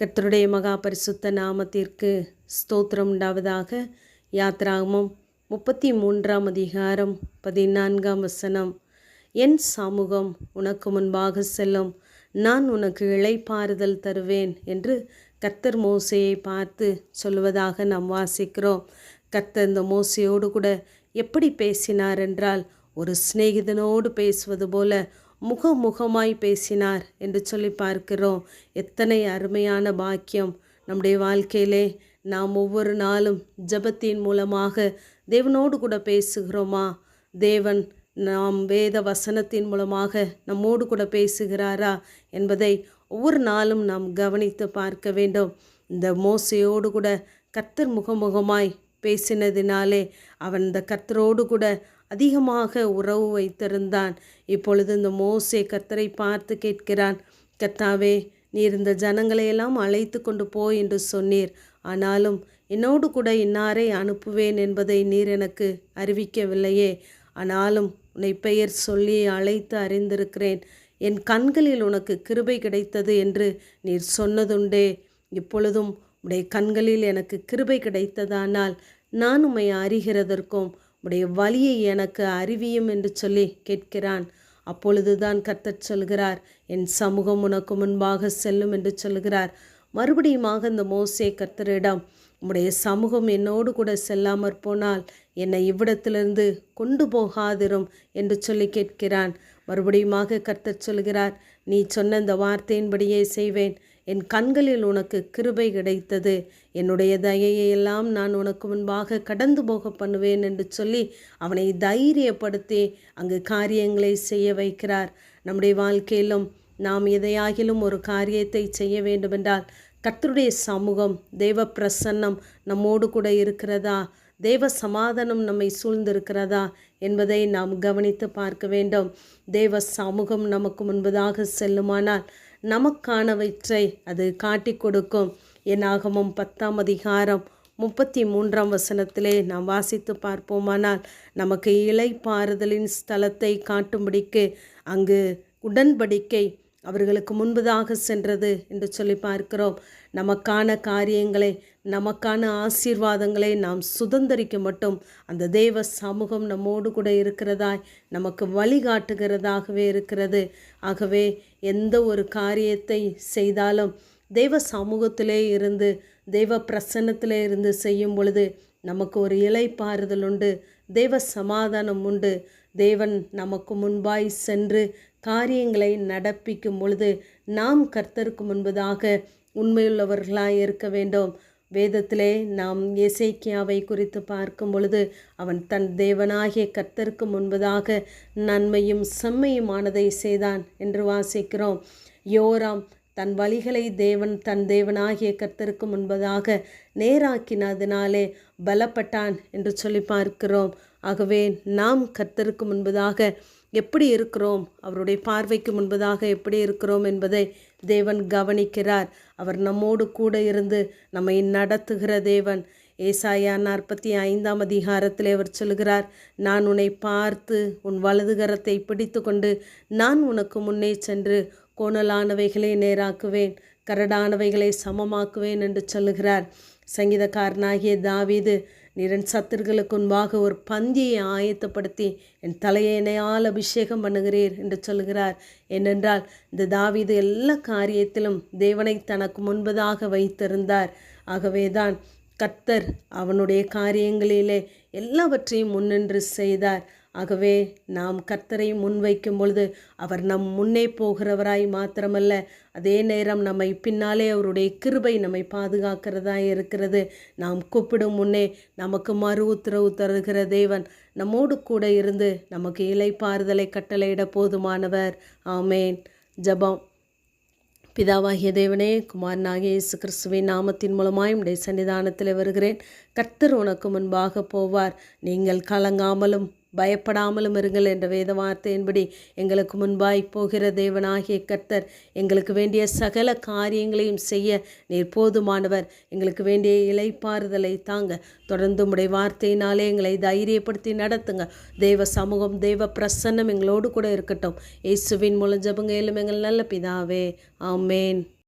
கர்த்தருடைய மகா பரிசுத்த நாமத்திற்கு ஸ்தோத்திரம் உண்டாவதாக. யாத்ராகமம் 33ஆம் அதிகாரம் 14ஆம் வசனம். என் சமூகம் உனக்கு முன்பாக செல்லும், நான் உனக்கு இளைப்பாறுதல் தருவேன் என்று கர்த்தர் மோசேயை பார்த்து சொல்வதாக நாம் வாசிக்கிறோம். கர்த்தர் இந்த மோசையோடு கூட எப்படி பேசினார் என்றால், ஒரு சிநேகிதனோடு பேசுவது போல முகமுகமாய் பேசினார் என்று சொல்லி பார்க்கிறோம். எத்தனை அருமையான பாக்கியம்! நம்முடைய வாழ்க்கையிலே நாம் ஒவ்வொரு நாளும் ஜெபத்தின் மூலமாக தேவனோடு கூட பேசுகிறோமா? தேவன் நாம் வேத வசனத்தின் மூலமாக நம்மோடு கூட பேசுகிறாரா என்பதை ஒவ்வொரு நாளும் நாம் கவனித்து பார்க்க வேண்டும். இந்த மோசையோடு கூட கர்த்தர் முகமுகமாய் பேசினதினாலே அவன் இந்த கர்த்தரோடு கூட அதிகமாக உறவு வைத்திருந்தான். இப்பொழுது இந்த மோசே கர்த்தரை பார்த்து கேட்கிறான், கர்த்தாவே, நீர் இந்த ஜனங்களையெல்லாம் அழைத்து கொண்டு போய் என்று சொன்னீர், ஆனாலும் என்னோடு கூட இன்னாரை அனுப்புவேன் என்பதை நீர் எனக்கு அறிவிக்கவில்லையே. ஆனாலும் உன்னை பெயர் சொல்லி அழைத்து அறிந்திருக்கிறேன், என் கண்களில் உனக்கு கிருபை கிடைத்தது என்று நீர் சொன்னதுண்டே. இப்பொழுதும் உடைய கண்களில் எனக்கு கிருபை கிடைத்ததானால் நான் உம்மை அறிகிறதற்கும் உடைய வழியை எனக்கு அறிவியும் என்று சொல்லி கேட்கிறான். அப்பொழுதுதான் கர்த்தர் சொல்கிறார், என் சமூகம் உனக்கு முன்பாக செல்லும் என்று சொல்கிறார். மறுபடியுமாக இந்த மோசே கர்த்தரிடம், உம்முடைய சமூகம் என்னோடு கூட செல்லாமற் போனால் என்னை இவ்விடத்திலிருந்து கொண்டு போகாதிரும் என்று சொல்லி கேட்கிறான். மறுபடியுமாக கர்த்தர் சொல்கிறார், நீ சொன்ன இந்த வார்த்தையின்படியே செய்வேன், என் கண்களில் உனக்கு கிருபை கிடைத்தது, என்னுடைய தயையை எல்லாம் நான் உனக்கு முன்பாக கடந்து போக பண்ணுவேன் என்று சொல்லி அவனை தைரியப்படுத்தி அங்கு காரியங்களை செய்ய வைக்கிறார். நம்முடைய வாழ்க்கையிலும் நாம் எதையாகிலும் ஒரு காரியத்தை செய்ய வேண்டுமென்றால் கர்த்தருடைய சமூகம், தேவ பிரசன்னம் நம்மோடு கூட இருக்கிறதா, தேவ சமாதானம் நம்மை சூழ்ந்திருக்கிறதா என்பதை நாம் கவனித்து பார்க்க வேண்டும். தேவ சமூகம் நமக்கு முன்பதாக செல்லுமானால் நமக்கானவற்றை அது காட்டி கொடுக்கும். என்னாகமம் 10ஆம் அதிகாரம் 33ஆம் வசனத்திலே நாம் வாசித்து பார்ப்போமானால், நமக்கு இளைப்பாறுதலின் ஸ்தலத்தை காட்டும்படிக்கு அங்கு உடன்படிக்கை அவர்களுக்கு முன்பதாக சென்றது என்று சொல்லி பார்க்கிறோம். நமக்கான காரியங்களை, நமக்கான ஆசீர்வாதங்களை நாம் சுதந்திரிக்க மட்டும் அந்த தேவ சமூகம் நம்மோடு கூட இருக்கிறதாய் நமக்கு வழிகாட்டுகிறதாகவே இருக்கிறது. ஆகவே எந்த ஒரு காரியத்தை செய்தாலும் தேவ சமூகத்திலே இருந்து, தேவ பிரசன்னத்திலே இருந்து செய்யும் பொழுது நமக்கு ஒரு இளைப்பாறுதல் உண்டு, தேவ சமாதானம் உண்டு. தேவன் நமக்கு முன்பாய் சென்று காரியங்களை நடப்பிக்கும் பொழுது நாம் கர்த்தருக்கு முன்பதாக உண்மையுள்ளவர்களாய் இருக்க வேண்டும். வேதத்திலே நாம் எசேக்கியாவை குறித்து பார்க்கும் பொழுது, அவன் தன் தேவனாகிய கர்த்தருக்கு முன்பதாக நன்மையும் செம்மையுமானதை செய்தான் என்று வாசிக்கிறோம். யோராம் தன் வழிகளை தன் தேவனாகிய கர்த்தருக்கு முன்பதாக நேராக்கினதினாலே பலப்பட்டான் என்று சொல்லி பார்க்கிறோம். ஆகவே நாம் கர்த்தருக்கு முன்பதாக எப்படி இருக்கிறோம், அவருடைய பார்வைக்கு முன்பதாக எப்படி இருக்கிறோம் என்பதை தேவன் கவனிக்கிறார். அவர் நம்மோடு கூட இருந்து நம்மை நடத்துகிற தேவன். ஏசாயா 45ஆம் அதிகாரத்தில் அவர் சொல்கிறார், நான் உன்னை பார்த்து உன் வலதுகரத்தை பிடித்து கொண்டு நான் உனக்கு முன்னே சென்று கோணலானவைகளை நேராக்குவேன், கரடானவைகளை சமமாக்குவேன் என்று சொல்லுகிறார். சங்கீதக்காரனாகிய தாவீது, நீர் என் சத்துருக்களுக்கு முன்பாக ஒரு பந்தியை ஆயத்தப்படுத்தி என் தலையை எண்ணெயால் அபிஷேகம் பண்ணுகிறீர் என்று சொல்கிறார். ஏனென்றால் இந்த தாவீது எல்லா காரியத்திலும் தேவனை தனக்கு முன்பதாக வைத்திருந்தார். ஆகவேதான் கர்த்தர் அவனுடைய காரியங்களிலே எல்லாவற்றையும் முன்னின்று செய்தார். ஆகவே நாம் கர்த்தரை முன்வைக்கும் பொழுது அவர் நம் முன்னே போகிறவராய் மாத்திரமல்ல, அதே நேரம் நம்மை பின்னாலே அவருடைய கிருபை நம்மை பாதுகாக்கிறதாய் இருக்கிறது. நாம் கூப்பிடும் முன்னே நமக்கு மறு உத்தரவு தருகிற தேவன் நம்மோடு கூட இருந்து நமக்கு இளைப்பாறுதலை கட்டளையிட போதுமானவர். ஆமேன். ஜெபம். பிதாவாகிய தேவனே, குமாரனாகிய இயேசு கிறிஸ்துவின் நாமத்தின் மூலமாய் உடைய சன்னிதானத்தில் வருகிறேன். கர்த்தர் உனக்கு முன்பாக போவார், நீங்கள் கலங்காமலும் பயப்படாமலும் இருங்கள் என்ற வேத வார்த்தையின்படி எங்களுக்கு முன்பாய் போகிற தேவனாகிய கர்த்தர் எங்களுக்கு வேண்டிய சகல காரியங்களையும் செய்ய நீர் போதுமானவர். எங்களுக்கு வேண்டிய இளைப்பாறுதலை தாங்க. தொடர்ந்து உடைய வார்த்தையினாலே எங்களை தைரியப்படுத்தி நடத்துங்க. தேவ சமூகம், தேவ பிரசன்னம் எங்களோடு கூட இருக்கட்டும். இயேசுவின் மூலம் ஜெபங்க எங்கள் நல்ல பிதாவே. ஆமேன்.